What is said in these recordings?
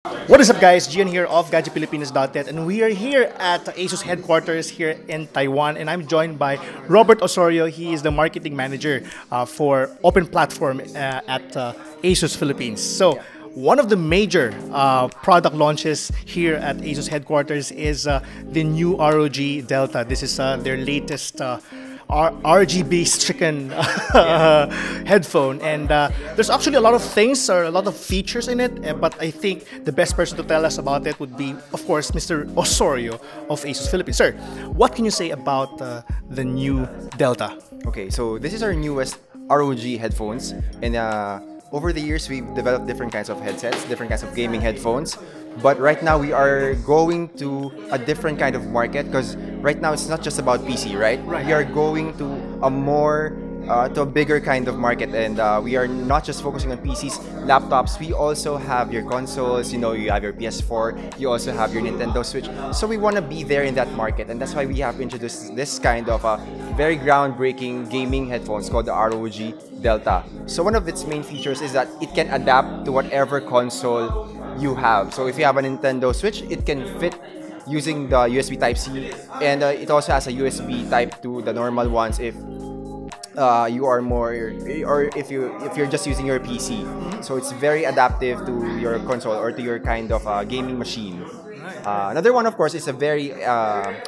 What is up, guys? Gian here of GadgetPilipinas.net, and we are here at ASUS headquarters here in Taiwan, and I'm joined by Robert Osorio. He is the marketing manager for open platform at ASUS Philippines. So one of the major product launches here at ASUS headquarters is the new ROG Delta. This is their latest RGB chicken headphone, and there's actually a lot of things or a lot of features in it, but I think the best person to tell us about it would be, of course, Mr. Osorio of ASUS Philippines. Sir, what can you say about the new Delta? Okay, so this is our newest ROG headphones, and over the years we've developed different kinds of headsets, different kinds of gaming headphones. But right now we are going to a different kind of market, because right now it's not just about PC, right? We are going to a bigger kind of market, and we are not just focusing on PCs, laptops. We also have your consoles. You have your PS4. You also have your Nintendo Switch. So we want to be there in that market, and that's why we have introduced this kind of very groundbreaking gaming headphones called the ROG Delta. So one of its main features is that it can adapt to whatever console you have. So if you have a Nintendo Switch, it can fit using the USB Type-C, and it also has a USB Type 2, the normal ones, if you are more, or if you're just using your PC. So it's very adaptive to your console or to your kind of gaming machine. Another one, of course, is a very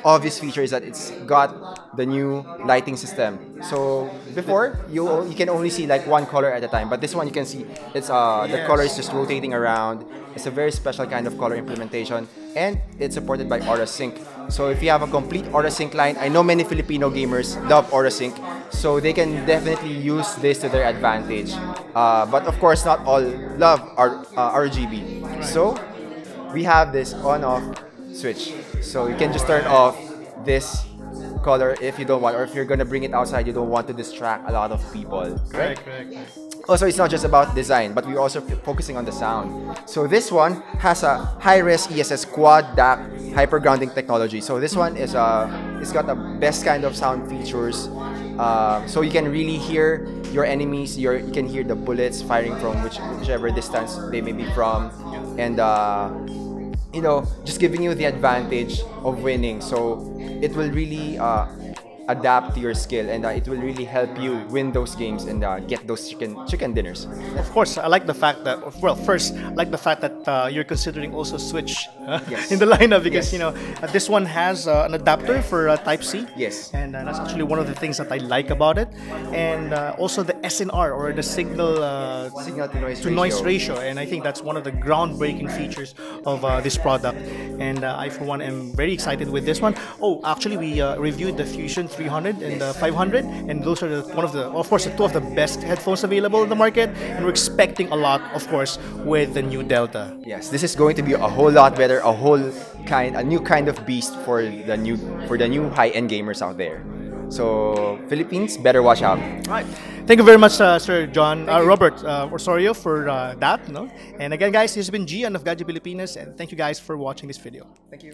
obvious feature, is that it's got the new lighting system. So before, you can only see like one color at a time, but this one you can see it's the color is just rotating around. It's a very special kind of color implementation, and it's supported by Aura Sync. So if you have a complete Aura Sync line, I know many Filipino gamers love Aura Sync, so they can definitely use this to their advantage. But of course, not all love RGB. So we have this on-off switch. So you can just turn off this color if you don't want, or if you're gonna bring it outside, you don't want to distract a lot of people. Right? Correct. Also, it's not just about design, but we're also focusing on the sound. So this one has a high-res ESS quad DAC hyper-grounding technology. So this one is it's got the best kind of sound features. So you can really hear your enemies. You can hear the bullets firing from whichever distance they may be from, and just giving you the advantage of winning. So it will really adapt to your skill, and it will really help you win those games and get those chicken dinners. Of course, I like the fact that, well, first, I like the fact that you're considering also Switch in the lineup, because this one has an adapter for Type-C. Yes. And that's actually one of the things that I like about it. And also the SNR, or the signal to noise ratio. And I think that's one of the groundbreaking features of this product. And I, for one, am very excited with this one. Oh, actually, we reviewed the Fusion 300 and the 500, and those are of course, the two of the best headphones available in the market, and we're expecting a lot, of course, with the new Delta. Yes, this is going to be a whole lot better, a new kind of beast for the new high-end gamers out there. So Philippines, better watch out. All right. Thank you very much, Sir John, Robert Osorio, for that. And again, guys, this has been Gian of Gadget Pilipinas, and thank you guys for watching this video. Thank you.